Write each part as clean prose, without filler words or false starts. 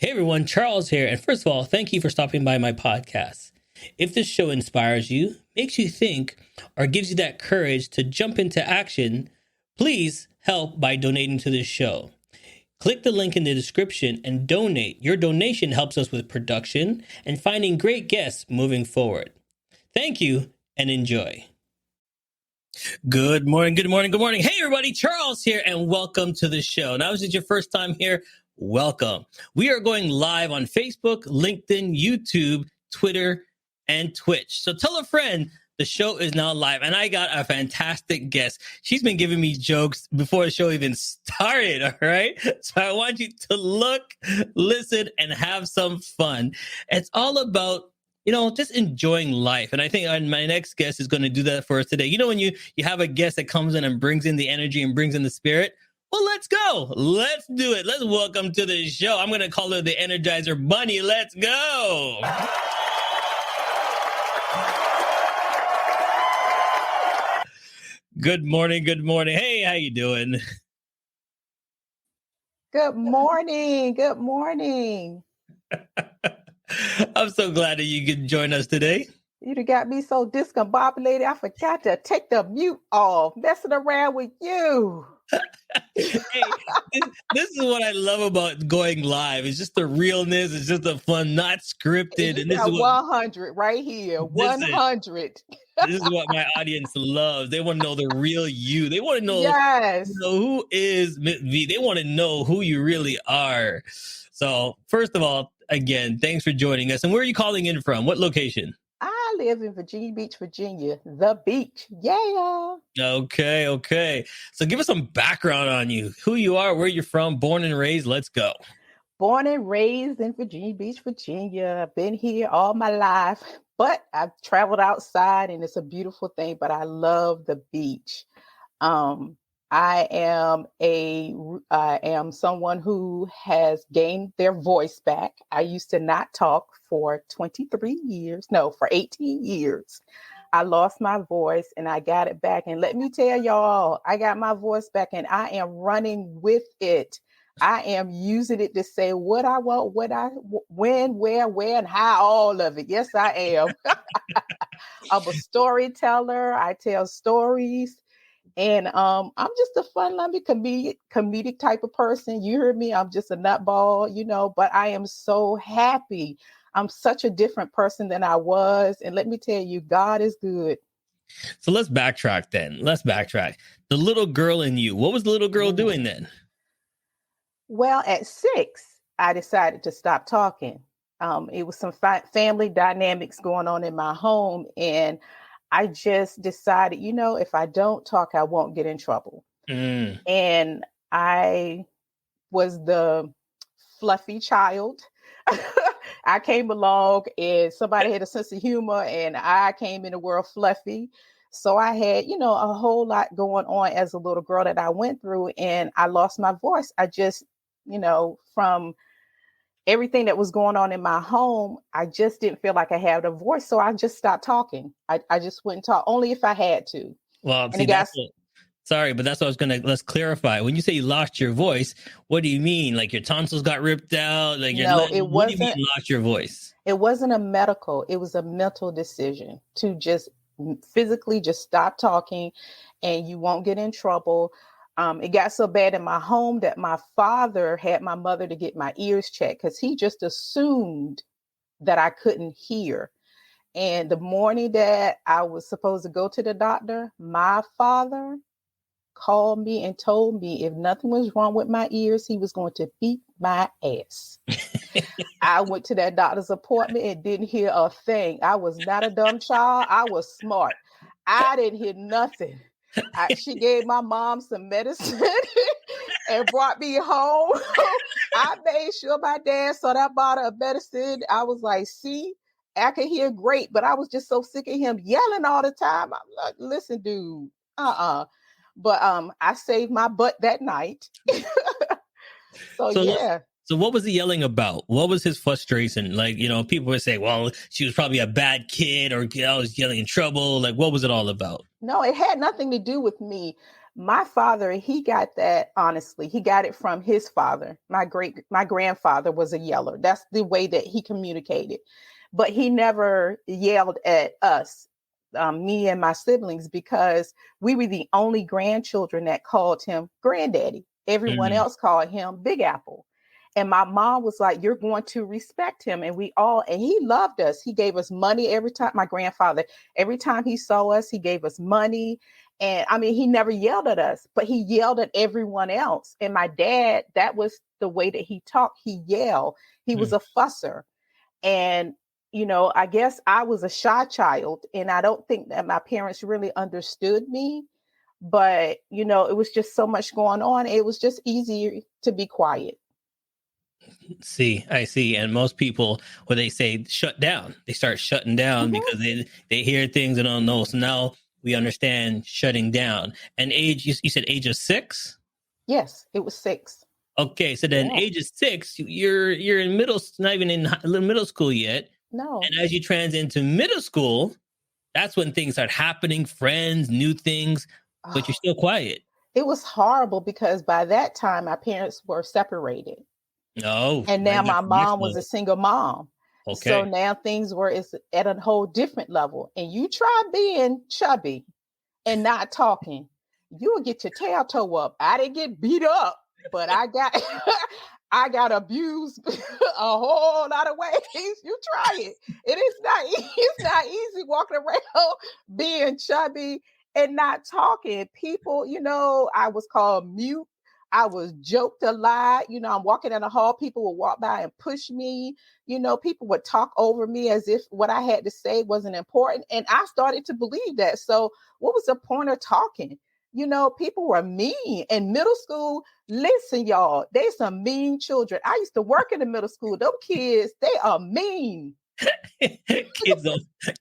Hey everyone, Charles here. And first of all, thank you for stopping by my podcast. If this show inspires you, makes you think, or gives you that courage to jump into action, please help by donating to this show. Click the link in the description and donate. Your donation helps us with production and finding great guests moving forward. Thank you and enjoy. Good morning, good morning, good morning. Hey everybody, Charles here and welcome to the show. Now, if this is your first time here, welcome. We are going live on Facebook, LinkedIn, YouTube, Twitter, and Twitch. So tell a friend the show is now live, and I got a fantastic guest. She's been giving me jokes before the show even started, all right? So I want you to look, listen, and have some fun. It's all about, just enjoying life. And I think my next guest is going to do that for us today. When you have a guest that comes in and brings in the energy and brings in the spirit, well, let's go. Let's do it. Let's welcome to the show. I'm going to call her the Energizer Bunny. Let's go. Good morning. Good morning. Hey, how you doing? Good morning. Good morning. I'm so glad that you could join us today. You done got me so discombobulated, I forgot to take the mute off, messing around with you. Hey, this is what I love about going live. It's just the realness. It's just the fun, not scripted. And this is 100 right here. 100. This is what my audience loves. They want to know the real you. They want to know, who is V. They want to know who you really are. So first of all, again, thanks for joining us. And where are you calling in from? What location? I live in Virginia Beach, Virginia. The beach. Yeah. Okay. So give us some background on you. Who you are, where you're from, born and raised. Let's go. Born and raised in Virginia Beach, Virginia. I've been here all my life, but I've traveled outside and it's a beautiful thing, but I love the beach. I am someone who has gained their voice back. I used to not talk for 18 years. I lost my voice and I got it back. And let me tell y'all, I got my voice back and I am running with it. I am using it to say what I want, when, where, and how, all of it. Yes, I am. I'm a storyteller. I tell stories. And I'm just a fun, lovely comedic type of person. You heard me. I'm just a nutball, but I am so happy. I'm such a different person than I was. And let me tell you, God is good. So let's backtrack then. The little girl in you. What was the little girl doing then? Well, at 6, I decided to stop talking. It was some family dynamics going on in my home. And I just decided, if I don't talk, I won't get in trouble. And I was the fluffy child. I came along and somebody had a sense of humor and I came in the world fluffy. So I had, a whole lot going on as a little girl that I went through and I lost my voice. I just, from everything that was going on in my home, I just didn't feel like I had a voice. So I just stopped talking. I just wouldn't talk, only if I had to. Well, sorry, but that's what I was let's clarify. When you say you lost your voice, what do you mean? Like your tonsils got ripped out? What do you mean lost your voice? It wasn't it was a mental decision to just physically just stop talking and you won't get in trouble. It got so bad in my home that my father had my mother to get my ears checked because he just assumed that I couldn't hear. And the morning that I was supposed to go to the doctor, my father called me and told me if nothing was wrong with my ears, he was going to beat my ass. I went to that doctor's appointment and didn't hear a thing. I was not a dumb child. I was smart. I didn't hear nothing. She gave my mom some medicine and brought me home. I made sure my dad saw that bottle of medicine. I was like, see, I can hear great, but I was just so sick of him yelling all the time. I'm like, listen, dude, But I saved my butt that night. So yeah. So what was he yelling about? What was his frustration? Like, people would say, well, she was probably a bad kid or I was getting in trouble. Like, what was it all about? No, it had nothing to do with me. My father, he got that, honestly, he got it from his father. My grandfather was a yeller. That's the way that he communicated. But he never yelled at us, me and my siblings, because we were the only grandchildren that called him granddaddy. Everyone else called him Big Apple. And my mom was like, you're going to respect him. And he loved us. He gave us money every time. My grandfather, every time he saw us, he gave us money. And I mean, he never yelled at us, but he yelled at everyone else. And my dad, that was the way that he talked. He yelled. He was a fusser. And, I guess I was a shy child, and I don't think that my parents really understood me. But, it was just so much going on. It was just easier to be quiet. I see. And most people, when they say shut down, they start shutting down because they hear things and don't know. So now we understand shutting down. And age, you said age of 6? Yes, it was 6. Okay, so then age of 6, you're in not even in middle school yet. No. And as you trans into middle school, that's when things start happening, friends, new things, but you're still quiet. It was horrible because by that time my parents were separated. Oh. And now my mom was a single mom. Okay. So now things were at a whole different level. And you try being chubby and not talking, you will get your tail toe up. I didn't get beat up, but I got abused a whole lot of ways. You try it. It's not easy walking around being chubby and not talking. People, I was called mute. I was joked a lot. I'm walking in the hall. People would walk by and push me. People would talk over me as if what I had to say wasn't important. And I started to believe that. So what was the point of talking? People were mean in middle school. Listen, y'all, they some mean children. I used to work in the middle school. Those kids, they are mean.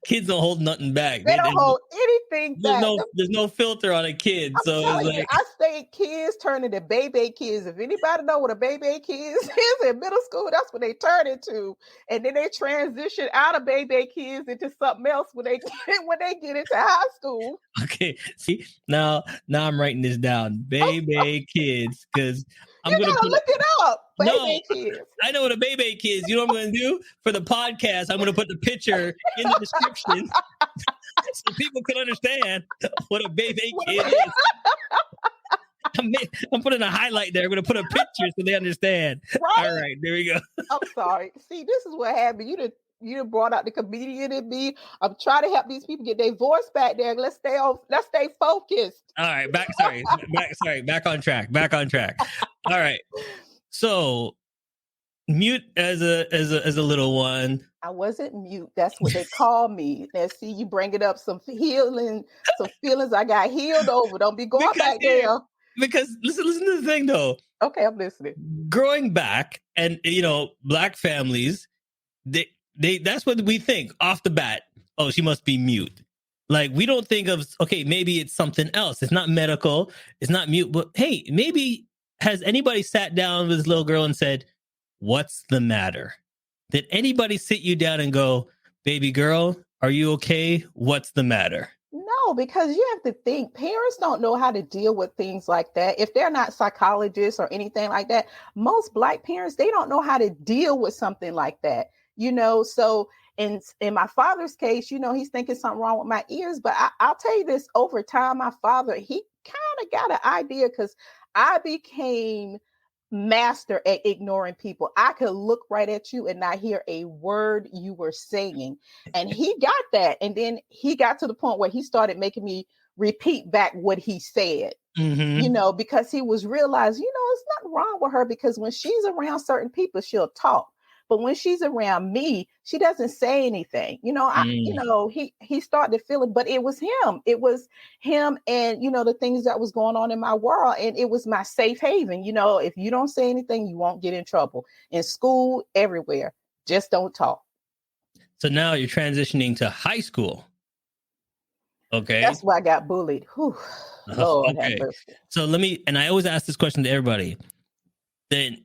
kids don't hold nothing back. They don't hold anything back. There's no filter on a kid. So it's like, I say kids turn into baby kids. If anybody know what a baby kid is in middle school, that's what they turn into. And then they transition out of baby kids into something else when they get into high school. Okay. See, now I'm writing this down. Baby kids, because I'm gonna look it up. Baby kids. I know what a baby kid is. You know what I'm going to do for the podcast? I'm going to put the picture in the description so people can understand what a baby kid is. I'm putting a highlight there. I'm going to put a picture so they understand. Right? All right, there we go. I'm sorry. See, this is what happened. You done brought out the comedian in me. I'm trying to help these people get their voice back there. Let's stay focused. All right, back on track. All right. So mute as a little one. I wasn't mute. That's what they call me. Now, see, you bring it up some feelings I got healed over. Don't be going back there. Because listen to the thing though. Okay, I'm listening. Growing back, and Black families, they that's what we think off the bat. Oh, she must be mute. Like, we don't think of, okay, maybe it's something else. It's not medical. It's not mute. But hey, maybe has anybody sat down with this little girl and said, what's the matter? Did anybody sit you down and go, baby girl, are you okay? What's the matter? No, because you have to think parents don't know how to deal with things like that. If they're not psychologists or anything like that, most Black parents, they don't know how to deal with something like that. So in my father's case, he's thinking something wrong with my ears. But I'll tell you this, over time, my father, he kind of got an idea because I became master at ignoring people. I could look right at you and not hear a word you were saying. And he got that. And then he got to the point where he started making me repeat back what he said, because he was realizing, it's nothing wrong with her, because when she's around certain people, she'll talk. But when she's around me, she doesn't say anything. He started to feel it, but it was him. It was him and, the things that was going on in my world. And it was my safe haven. If you don't say anything, you won't get in trouble. In school, everywhere. Just don't talk. So now you're transitioning to high school. Okay. That's why I got bullied. Whew. Lord have mercy. So and I always ask this question to everybody. Then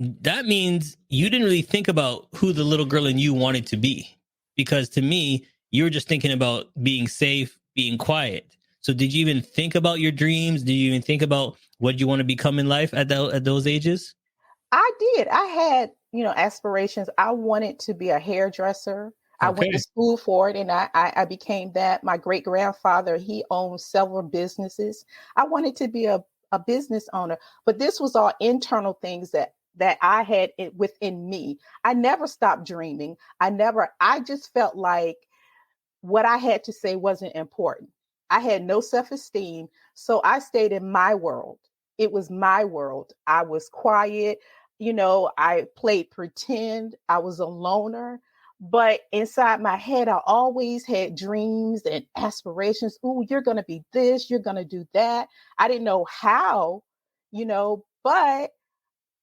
that means you didn't really think about who the little girl in you wanted to be, because to me, you were just thinking about being safe, being quiet. So did you even think about your dreams? Did you even think about what you want to become in life at those ages? I did. I had, aspirations. I wanted to be a hairdresser. I went to Okay. school for it and I became that. My great grandfather, he owned several businesses. I wanted to be a business owner, but this was all internal things that I had within me. I never stopped dreaming. I just felt like what I had to say wasn't important. I had no self-esteem. So I stayed in my world. It was my world. I was quiet. I played pretend. I was a loner. But inside my head, I always had dreams and aspirations. Ooh, you're going to be this, you're going to do that. I didn't know how, but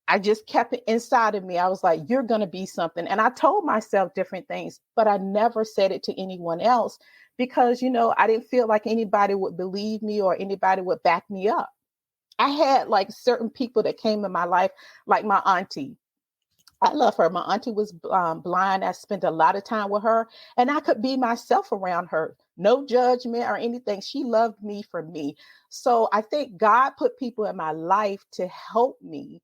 I just kept it inside of me. I was like, you're going to be something. And I told myself different things, but I never said it to anyone else because, I didn't feel like anybody would believe me or anybody would back me up. I had like certain people that came in my life, like my auntie. I love her. My auntie was blind. I spent a lot of time with her and I could be myself around her. No judgment or anything. She loved me for me. So I think God put people in my life to help me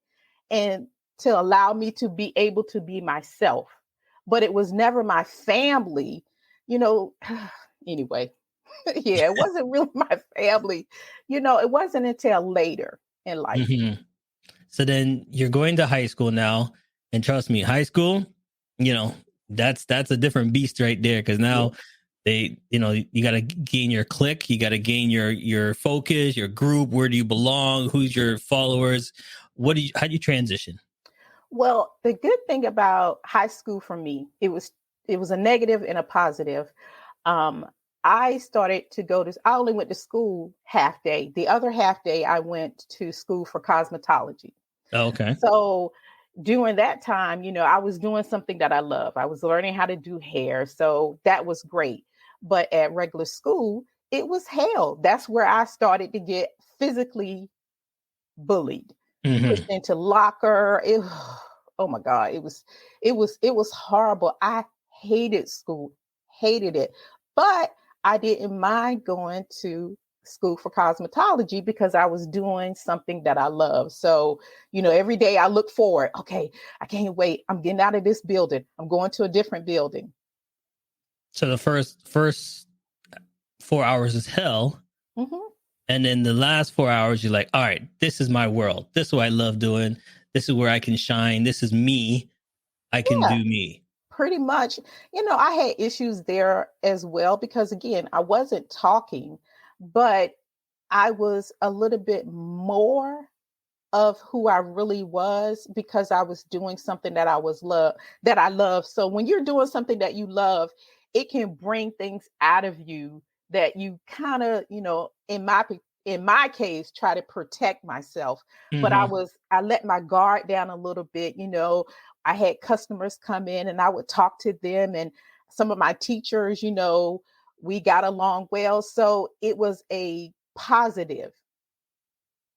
and to allow me to be able to be myself. But it was never my family, you know. Anyway, yeah, it wasn't really my family. It wasn't until later in life. Hmm. So then you're going to high school now, and trust me, high school, you know, that's a different beast right there. Because Yeah. now you got to gain your clique, you got to gain your focus, your group. Where do you belong? Who's your followers? How do you transition? Well, the good thing about high school for me, it was a negative and a positive. Um, I started to I only went to school half day. The other half day, I went to school for cosmetology. Oh, okay. So during that time, I was doing something that I love. I was learning how to do hair. So that was great. But at regular school, it was hell. That's where I started to get physically bullied, pushed Hmm. into locker. Oh my God, it was horrible. I hated school, hated it, but I didn't mind going to school for cosmetology because I was doing something that I love. So, every day I look forward. Okay, I can't wait. I'm getting out of this building. I'm going to a different building. So the first 4 hours is hell. Hmm. And then the last 4 hours, you're like, all right, this is my world. This is what I love doing. This is where I can shine. This is me. I can Yeah. do me. Pretty much, I had issues there as well because again, I wasn't talking, but I was a little bit more of who I really was because I was doing something that I love. So when you're doing something that you love, it can bring things out of you that you kind of, in my case, try to protect myself. But I Hmm. was I let my guard down a little bit. I had customers come in and I would talk to them, and some of my teachers, we got along well. So it was a positive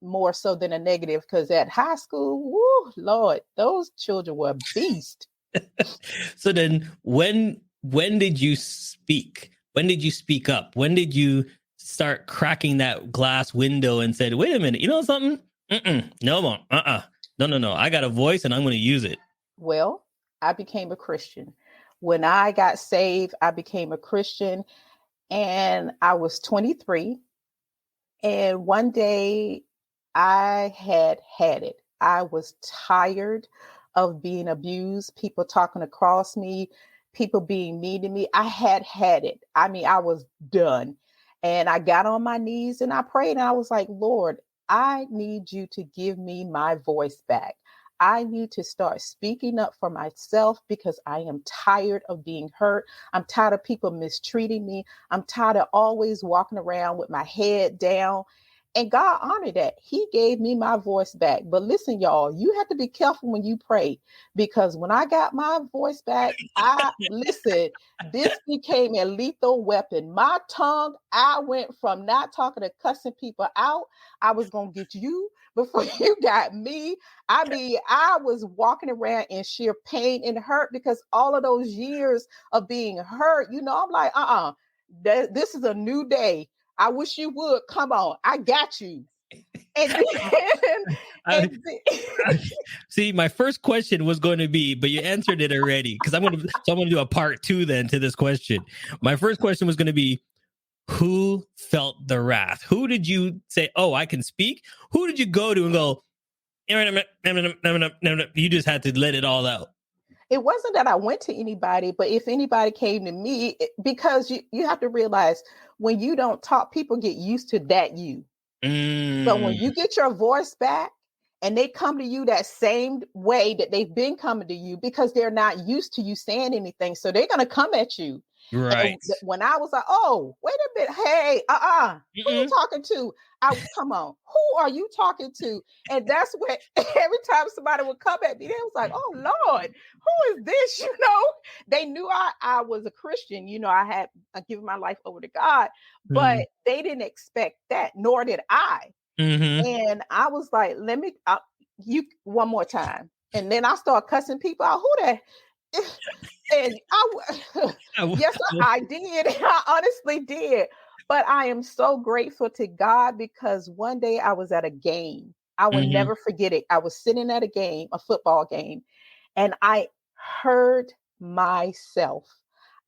more so than a negative because at high school, woo, Lord, those children were beasts. So then when did you speak? When did you speak up? When did you start cracking that glass window and said, wait a minute, you know something? No more. No, no, no. I got a voice and I'm going to use it. Well, I became a Christian. When I got saved, I became a Christian and I was 23. And one day I had it. I was tired of being abused, people talking across me, people being mean to me. I had it. I mean, I was done. And I got on my knees and I prayed and I was like, Lord, I need you to give me my voice back. I need to start speaking up for myself because I am tired of being hurt. I'm tired of people mistreating me. I'm tired of always walking around with my head down. And God honored that. He gave me my voice back. But listen, y'all, you have to be careful when you pray because when I got my voice back, this became a lethal weapon. My tongue, I went from not talking to cussing people out. I was going to get you before you got me. I mean, I was walking around in sheer pain and hurt because all of those years of being hurt, I'm like, this is a new day. I wish you would. Come on. I got you. And then, I, and then See, my first question was going to be, but you answered it already because I'm going to do a part 2 then to this question. My first question was going to be, who felt the wrath? Who did you say, oh, I can speak? Who did you go to and go, you just had to let it all out? it wasn't that I went to anybody, but if anybody came to me, because you have to realize when you don't talk, people get used to that you. So when you get your voice back and they come to you that same way that they've been coming to you because they're not used to you saying anything. So they're going to come at you. Right. And when I was like, oh, wait a minute. Hey, who you talking to? Come on. Who are you talking to? And that's when every time somebody would come at me, they was like, oh Lord, who is this? You know, they knew I was a Christian. You know, I had given my life over to God, but they didn't expect that, nor did I. And I was like, let me, you one more time. And then I start cussing people out. Who that? And yes, I did. I honestly did. But I am so grateful to God because one day I was at a game. I will never forget it. I was sitting at a game, a football game, and I heard myself.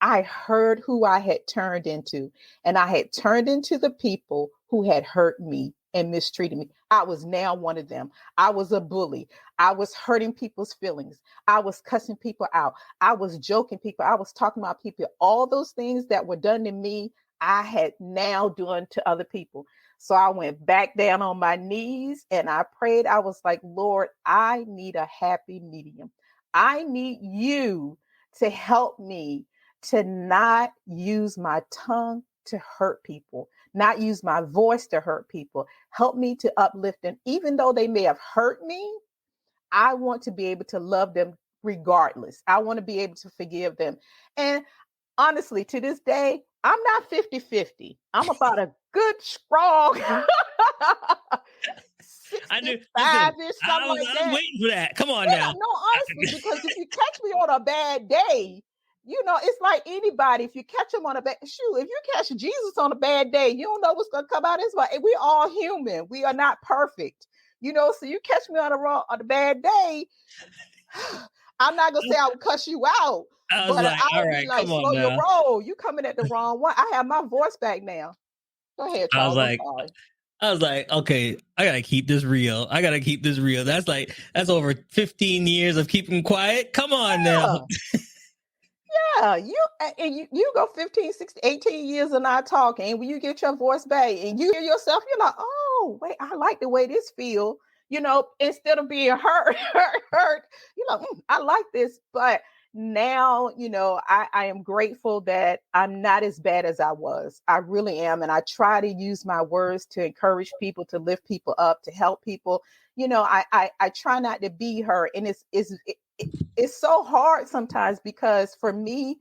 I heard who I had turned into, and I had turned into the people who had hurt me and mistreated me. I was now one of them. I was a bully. I was hurting people's feelings. I was cussing people out. I was joking people. I was talking about people. All those things that were done to me, I had now done to other people. So I went back down on my knees and I prayed. I was like, Lord, I need a happy medium. I need you to help me to not use my tongue to hurt people, not use my voice to hurt people. Help me to uplift them. Even though they may have hurt me, I want to be able to love them regardless. I want to be able to forgive them. And honestly, to this day, I'm not 50-50. I'm about a good, strong I knew. 65-ish, Listen, something I was like that. waiting for that. Come on now. No, honestly, because if you catch me on a bad day, you know, it's like anybody. If you catch him on a bad shoot, if you catch Jesus on a bad day, you don't know what's going to come out. It's like we're all human. We are not perfect, you know. So you catch me on a bad day, I'm not gonna say I would cuss you out, but like, I all would right, be like, come on slow your now. roll. You coming at the wrong one. I have my voice back now. Go ahead, Charles. I was like, okay, I gotta keep this real. That's over 15 years of keeping quiet. Come on now. Yeah, you go 15, 16, 18 years and not talking. And when you get your voice back and you hear yourself, you're like, oh, wait, I like the way this feels. You know, instead of being hurt, you're like, I like this. But now, you know, I am grateful that I'm not as bad as I was. I really am. And I try to use my words to encourage people, to lift people up, to help people. You know, I try not to be her. And it's so hard sometimes because for me,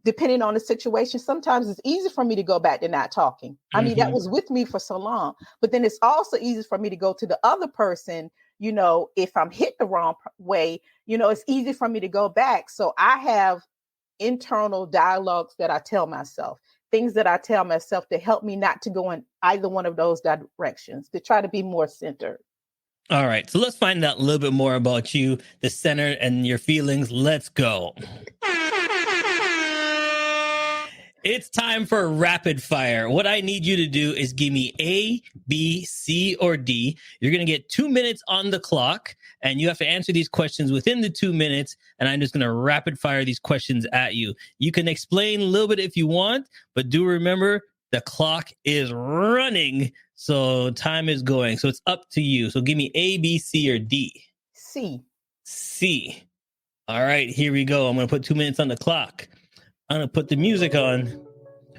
depending on the situation, sometimes it's easy for me to go back to not talking. I mean, that was with me for so long, but then it's also easy for me to go to the other person. You know, if I'm hit the wrong way, you know, it's easy for me to go back. So I have internal dialogues that I tell myself, things that I tell myself to help me not to go in either one of those directions, to try to be more centered. All right, so let's find out a little bit more about you, the center, and your feelings. Let's go. It's time for rapid fire. What I need you to do is give me A, B, C, or D. You're going to get 2 minutes on the clock, and you have to answer these questions within the 2 minutes, and I'm just going to rapid fire these questions at you. You can explain a little bit if you want, but do remember the clock is running, so time is going. So it's up to you. So give me A, B, C, or D. C. C. All right, here we go. I'm going to put 2 minutes on the clock. I'm going to put the music on.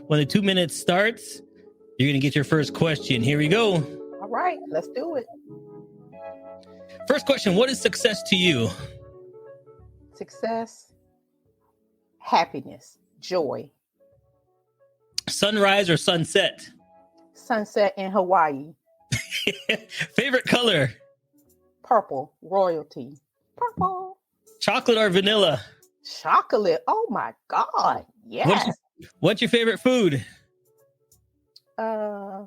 When the 2 minutes starts, you're going to get your first question. Here we go. All right, let's do it. First question, what is success to you? Success, happiness, joy. Sunrise or sunset? Sunset in Hawaii. Favorite color? Purple, royalty. Purple. Chocolate or vanilla? Chocolate. Oh my God. Yes. What's your favorite food? Uh,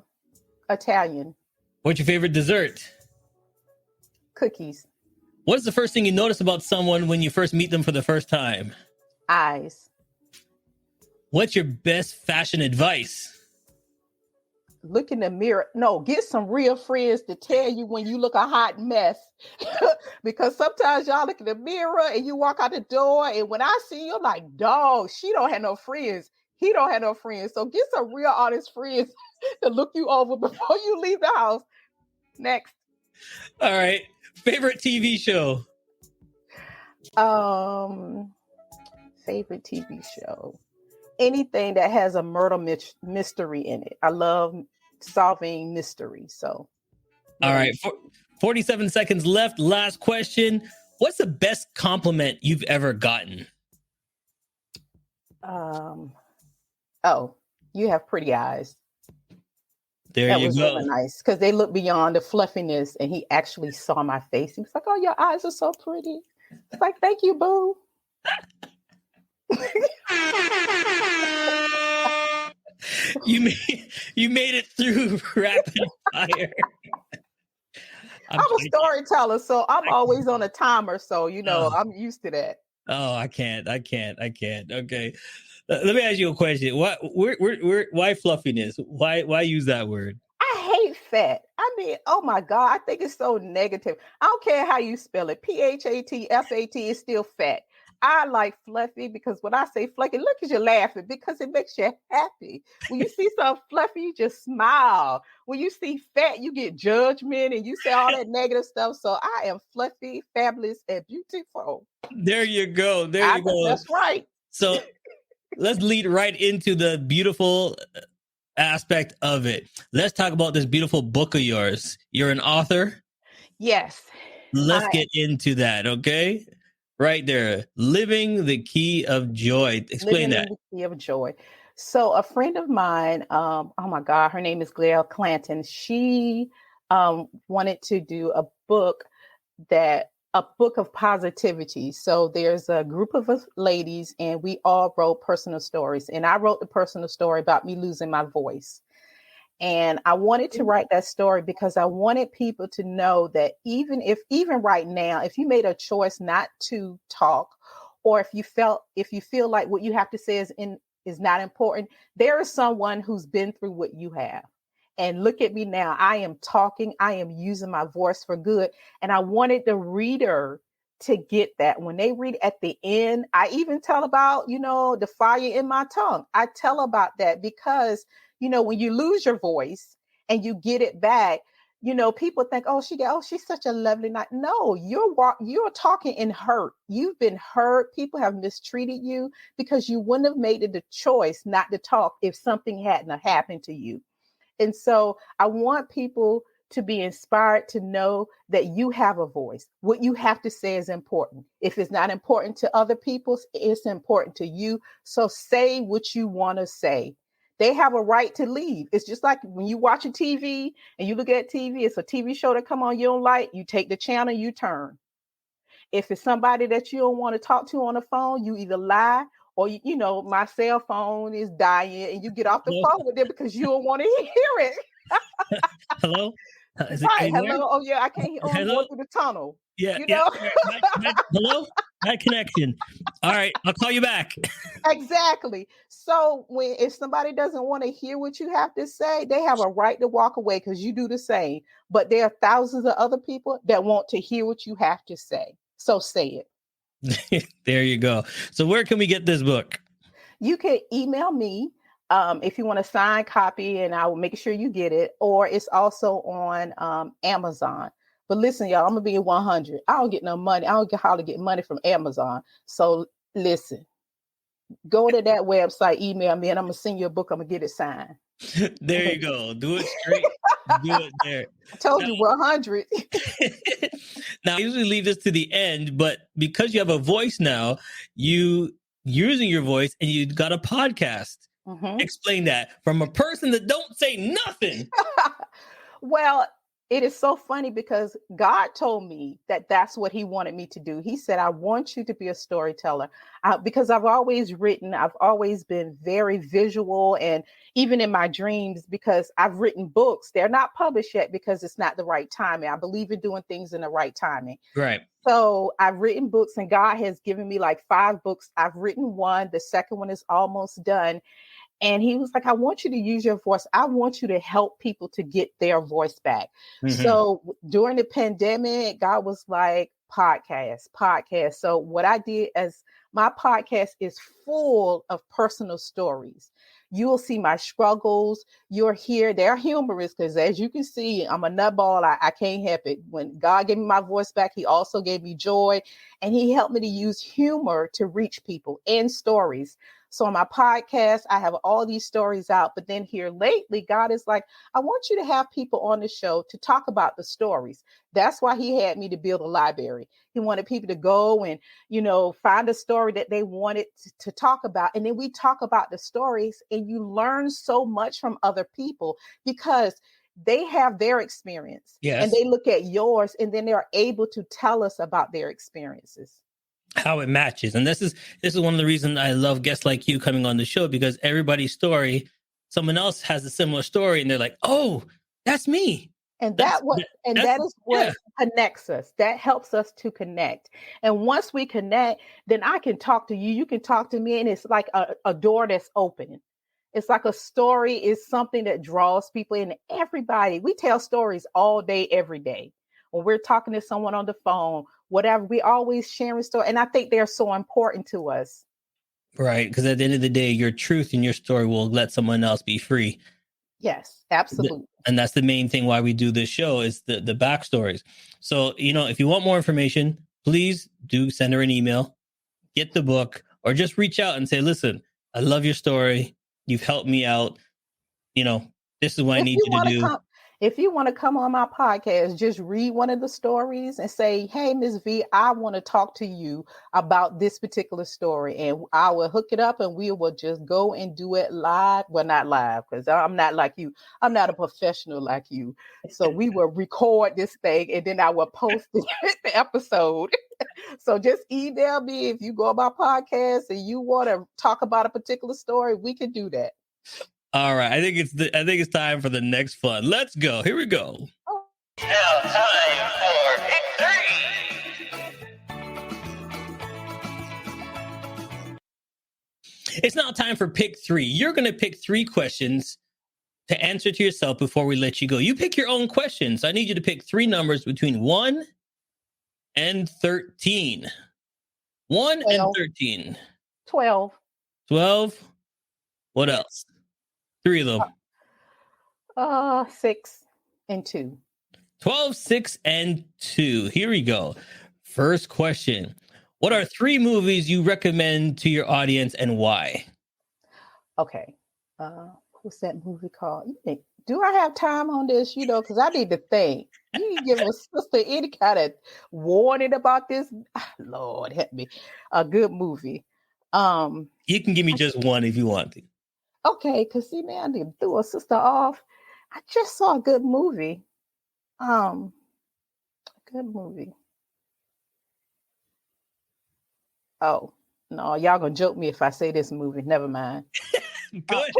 Italian. What's your favorite dessert? Cookies. What's the first thing you notice about someone when you first meet them for the first time? Eyes. What's your best fashion advice? Look in the mirror. No, get some real friends to tell you when you look a hot mess. Because sometimes y'all look in the mirror and you walk out the door, and when I see you, I'm like, dog, she don't have no friends. He don't have no friends. So get some real honest friends to look you over before you leave the house. Next. All right. Favorite TV show? Favorite TV show. Anything that has a murder mystery in it. I love solving mysteries. So, all right, 47 seconds left. Last question. What's the best compliment you've ever gotten? Oh, you have pretty eyes. There that you was go. Really nice because they look beyond the fluffiness, and he actually saw my face. He was like, "Oh, your eyes are so pretty." It's like, "Thank you, boo." You made it through rapid fire. I'm a storyteller, so I'm always on a timer. So I'm used to that. Oh, I can't. Okay, let me ask you a question. Why fluffiness? Why use that word? I hate fat. I mean, oh my God, I think it's so negative. I don't care how you spell it. PHAT, is still fat. I like fluffy because when I say fluffy, look at you laughing because it makes you happy. When you see something fluffy, you just smile. When you see fat, you get judgment and you say all that negative stuff. So I am fluffy, fabulous, and beautiful. There you go. There you go. That's right. So let's lead right into the beautiful aspect of it. Let's talk about this beautiful book of yours. You're an author? Yes. Let's get into that, okay? Right there. Living the Key of Joy. Explain that. The Key of Joy. So a friend of mine, oh my God, her name is Gail Clanton. She wanted to do a book of positivity. So there's a group of us ladies and we all wrote personal stories. And I wrote the personal story about me losing my voice. And I wanted to write that story because I wanted people to know that even right now, if you made a choice not to talk, or if you feel like what you have to say is not important, there is someone who's been through what you have. And look at me now. I am talking. I am using my voice for good. And I wanted the reader to get that. When they read at the end, I even tell about, the fire in my tongue. I tell about that because when you lose your voice and you get it back, people think, she's such a lovely night. No, you're talking in hurt. You've been hurt. People have mistreated you because you wouldn't have made it the choice not to talk if something hadn't happened to you. And so I want people to be inspired to know that you have a voice. What you have to say is important. If it's not important to other people, it's important to you. So say what you want to say. They have a right to leave. It's just like when you watch a TV and you look at TV, it's a TV show that come on, you don't like, you take the channel, you turn. If it's somebody that you don't want to talk to on the phone, you either lie or, my cell phone is dying and you get off the phone with them because you don't want to hear it. Hello? Right. Hello. Oh, yeah. I can't hear. I'm going through the tunnel. Yeah. Hello? Bad connection. All right. I'll call you back. Exactly. So if somebody doesn't want to hear what you have to say, they have a right to walk away because you do the same. But there are thousands of other people that want to hear what you have to say. So say it. There you go. So where can we get this book? You can email me if you want a signed copy, and I will make sure you get it. Or it's also on Amazon. But listen, y'all, I'm going to be 100. I don't get no money. I don't hardly get money from Amazon. So listen, go to that website, email me, and I'm going to send you a book. I'm going to get it signed. There you go. Do it straight. Do it there. I told you 100. Now, I usually leave this to the end, but because you have a voice now, you using your voice and you got a podcast. Mm-hmm. Explain that from a person that don't say nothing. Well, it is so funny because God told me that that's what he wanted me to do. He said, I want you to be a storyteller because I've always written. I've always been very visual, and even in my dreams, because I've written books. They're not published yet because it's not the right timing. I believe in doing things in the right timing. Right. So I've written books, and God has given me like 5 books. I've written one. The second one is almost done. And he was like, I want you to use your voice. I want you to help people to get their voice back. Mm-hmm. So during the pandemic, God was like, podcast. So what I did as my podcast is full of personal stories. You will see my struggles. You're here. They're humorous because as you can see, I'm a nutball. I can't help it. When God gave me my voice back, he also gave me joy, and he helped me to use humor to reach people and stories. So on my podcast, I have all these stories out. But then here lately, God is like, I want you to have people on the show to talk about the stories. That's why he had me to build a library. He wanted people to go and, find a story that they wanted to talk about. And then we talk about the stories, and you learn so much from other people because they have their experience. Yes. And they look at yours, and then they're able to tell us about their experiences. How it matches. And this is one of the reasons I love guests like you coming on the show, because everybody's story, someone else has a similar story, and they're like, oh, that's me. And that is what connects us. That helps us to connect. And once we connect, then I can talk to you. You can talk to me. And it's like a door that's open. It's like a story is something that draws people in. Everybody, we tell stories all day, every day. When we're talking to someone on the phone, whatever, we always sharing stories. And I think they're so important to us. Right. Because at the end of the day, your truth and your story will let someone else be free. Yes, absolutely. And that's the main thing why we do this show is the backstories. So, if you want more information, please do send her an email, get the book, or just reach out and say, listen, I love your story. You've helped me out. This is what I need you to do. If you want to come on my podcast, just read one of the stories and say, hey, Ms. V, I want to talk to you about this particular story. And I will hook it up and we will just go and do it live. Well, not live, because I'm not like you. I'm not a professional like you. So we will record this thing and then I will post the episode. So just email me if you go on my podcast and you want to talk about a particular story, we can do that. All right. I think it's time for the next fun. Let's go. Here we go. Now time for pick 3. It's now time for pick 3. You're going to pick 3 questions to answer to yourself before we let you go. You pick your own questions. I need you to pick 3 numbers between 1 and 13. 1 12. And 13. 12. 12. What else? 3 of them. 6 and 2. 12, 6, and 2. Here we go. First question. What are 3 movies you recommend to your audience and why? Okay. What's that movie called? Do I have time on this? Because I need to think. You can give a sister any kind of warning about this. Lord help me. A good movie. You can give me just one if you want to. Okay, because see, man, I threw a sister off. I just saw a good movie. Good movie. Oh, no, y'all gonna joke me if I say this movie. Never mind. Go ahead.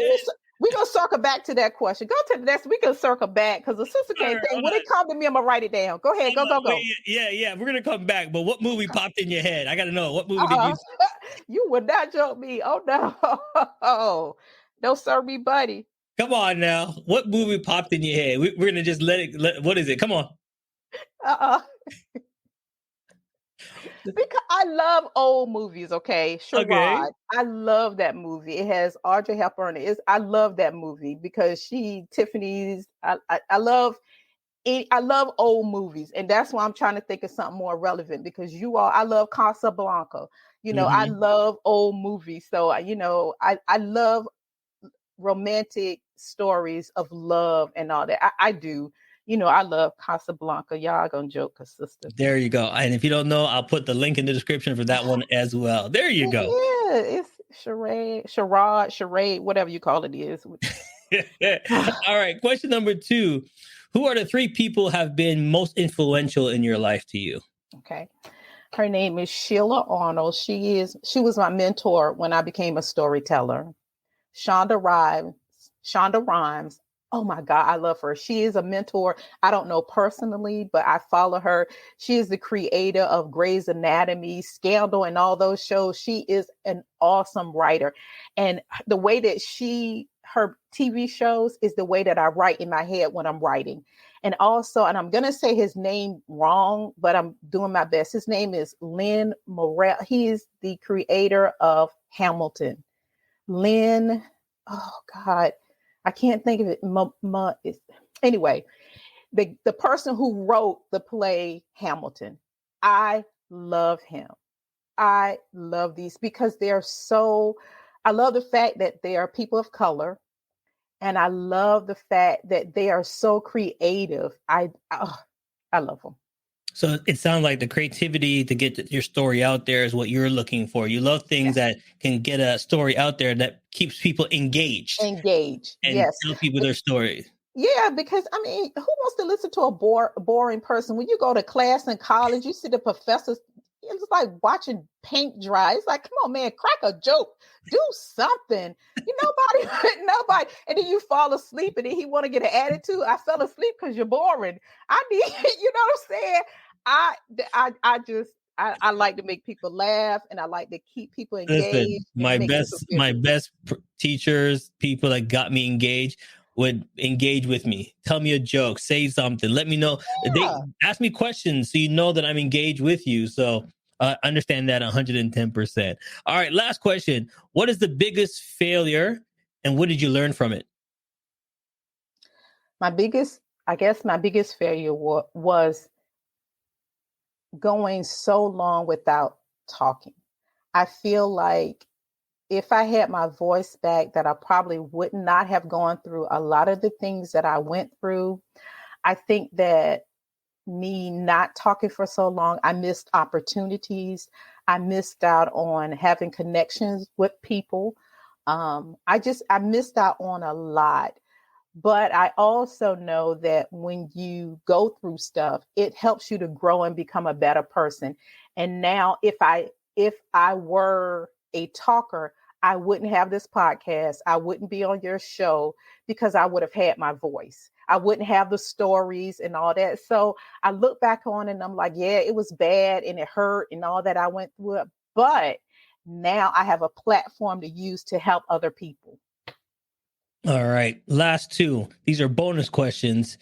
We're gonna circle back to that question. Go to the next. We can circle back because the sister can't think. When it comes to me, I'm gonna write it down. Go ahead. Go. Yeah. We're gonna come back. But what movie popped in your head? I gotta know. What movie did you see? You would not joke me. Oh no. No, sir, me buddy. Come on now. What movie popped in your head? We're going to just what is it? Come on. Because I love old movies, okay? Sherrod. Okay. I love that movie. It has Audrey Hepburn. I love that movie because Tiffany's. I love old movies. And that's why I'm trying to think of something more relevant because I love Casablanca. I love old movies. So, I love romantic stories of love and all that. I do. I love Casablanca. Y'all gonna joke, cause sister. There you go. And if you don't know, I'll put the link in the description for that one as well. There you go. Yeah, it's charade, whatever you call it is. All right. Question number 2. Who are the three people have been most influential in your life to you? Okay. Her name is Sheila Arnold. She was my mentor when I became a storyteller. Shonda Rhimes. Oh my God, I love her. She is a mentor. I don't know personally, but I follow her. She is the creator of Grey's Anatomy, Scandal, and all those shows. She is an awesome writer. And the way that her TV shows is the way that I write in my head when I'm writing. And also, and I'm going to say his name wrong, but I'm doing my best. His name is Lin Morel. He is the creator of Hamilton. Lin, oh God, I can't think of it. Anyway, the person who wrote the play Hamilton, I love him. I love these because I love the fact that they are people of color. And I love the fact that they are so creative. I love them. So it sounds like the creativity to get your story out there is what you're looking for. You love things that can get a story out there that keeps people engaged. And yes. Tell people their story. Yeah, because I mean, who wants to listen to a boring person? When you go to class in college, you see the professors. It's like watching paint dry. It's like, come on, man, crack a joke, do something. Nobody. And then you fall asleep, and then he want to get an attitude. I fell asleep because you're boring. I need, you know what I'm saying? I like to make people laugh, and I like to keep people engaged. Listen, my best teachers, people that got me engaged, would engage with me. Tell me a joke, say something, let me know. They ask me questions so you know that I'm engaged with you. So understand that 110%. All right, last question. What is the biggest failure and what did you learn from it? My biggest failure was going so long without talking. I feel like if I had my voice back, that I probably would not have gone through a lot of the things that I went through. I think that me not talking for so long, I missed opportunities. I missed out on having connections with people. I missed out on a lot. But I also know that when you go through stuff, it helps you to grow and become a better person. And now if I were a talker, I wouldn't have this podcast. I wouldn't be on your show because I would have had my voice. I wouldn't have the stories and all that. So I look back on it and I'm like, yeah, it was bad and it hurt and all that I went through it. But now I have a platform to use to help other people. All right. Last two. These are bonus questions.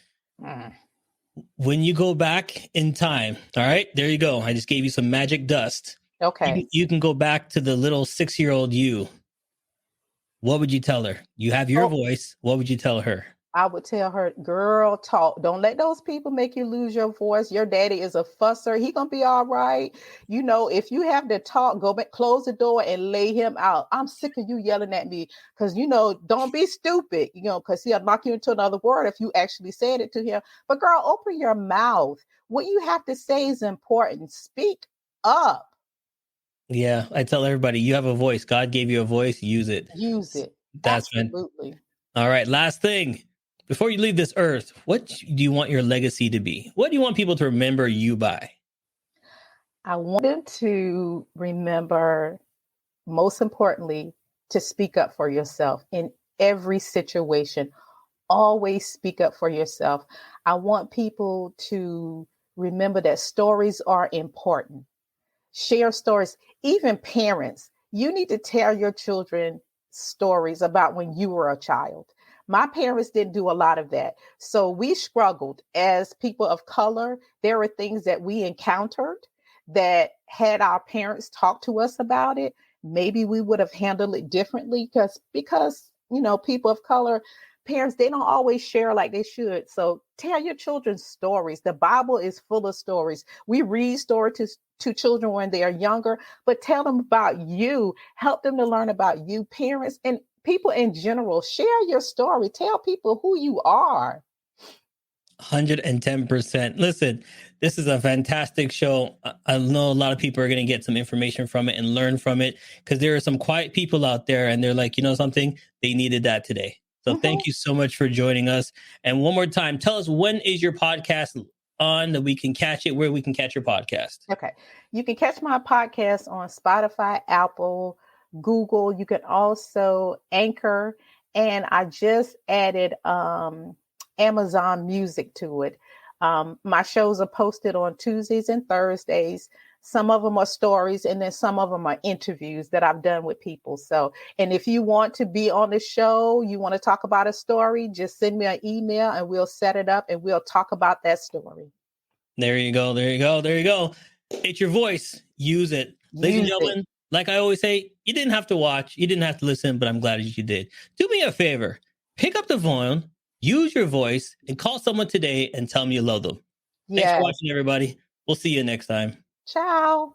When you go back in time, all right, there you go. I just gave you some magic dust. Okay. You can go back to the little 6-year-old you. What would you tell her? You have your voice. What would you tell her? I would tell her, girl, talk. Don't let those people make you lose your voice. Your daddy is a fusser. He gonna be all right. You know, if you have to talk, go back, close the door and lay him out. I'm sick of you yelling at me because, don't be stupid, because he'll knock you into another word if you actually said it to him. But girl, open your mouth. What you have to say is important. Speak up. Yeah, I tell everybody, you have a voice. God gave you a voice. Use it. Use it. That's absolutely. All right, last thing. Before you leave this earth, what do you want your legacy to be? What do you want people to remember you by? I want them to remember, most importantly, to speak up for yourself in every situation. Always speak up for yourself. I want people to remember that stories are important. Share stories. Even parents, you need to tell your children stories about when you were a child. My parents didn't do a lot of that. So we struggled as people of color. There were things that we encountered that had our parents talk to us about it, maybe we would have handled it differently because people of color, parents, they don't always share like they should. So tell your children stories. The Bible is full of stories. We read stories to children when they are younger, but tell them about you. Help them to learn about you. Parents and people in general, share your story. Tell people who you are. 110%. Listen, this is a fantastic show. I know a lot of people are going to get some information from it and learn from it because there are some quiet people out there and they're like, something, they needed that today. So thank you so much for joining us. And one more time, tell us, when is your podcast on that we can catch it, where we can catch your podcast? Okay. You can catch my podcast on Spotify, Apple, Google. You can also Anchor. And I just added Amazon Music to it. My shows are posted on Tuesdays and Thursdays. Some of them are stories, and then some of them are interviews that I've done with people. So, and if you want to be on the show, you want to talk about a story, just send me an email and we'll set it up and we'll talk about that story. There you go. There you go. There you go. It's your voice. Use it. Ladies and gentlemen, like I always say, you didn't have to watch, you didn't have to listen, but I'm glad you did. Do me a favor. Pick up the phone, use your voice, and call someone today and tell them you love them. Yes. Thanks for watching, everybody. We'll see you next time. Ciao.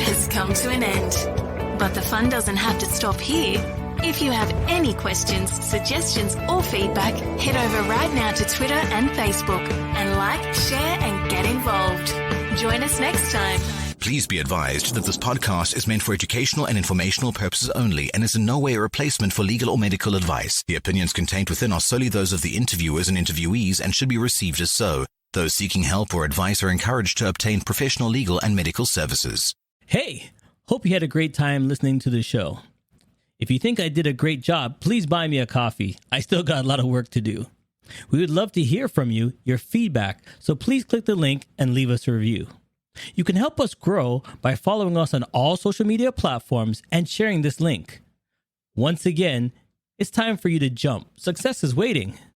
Has come to an end, but the fun doesn't have to stop here. If you have any questions, suggestions, or feedback, head over right now to Twitter and Facebook and like, share, and get involved. Join us next time. Please be advised that this podcast is meant for educational and informational purposes only and is in no way a replacement for legal or medical advice. The opinions contained within are solely those of the interviewers and interviewees and should be received as so. Those seeking help or advice are encouraged to obtain professional legal and medical services. Hey, hope you had a great time listening to the show. If you think I did a great job, please buy me a coffee. I still got a lot of work to do. We would love to hear from you, your feedback, so please click the link and leave us a review. You can help us grow by following us on all social media platforms and sharing this link. Once again, it's time for you to jump. Success is waiting.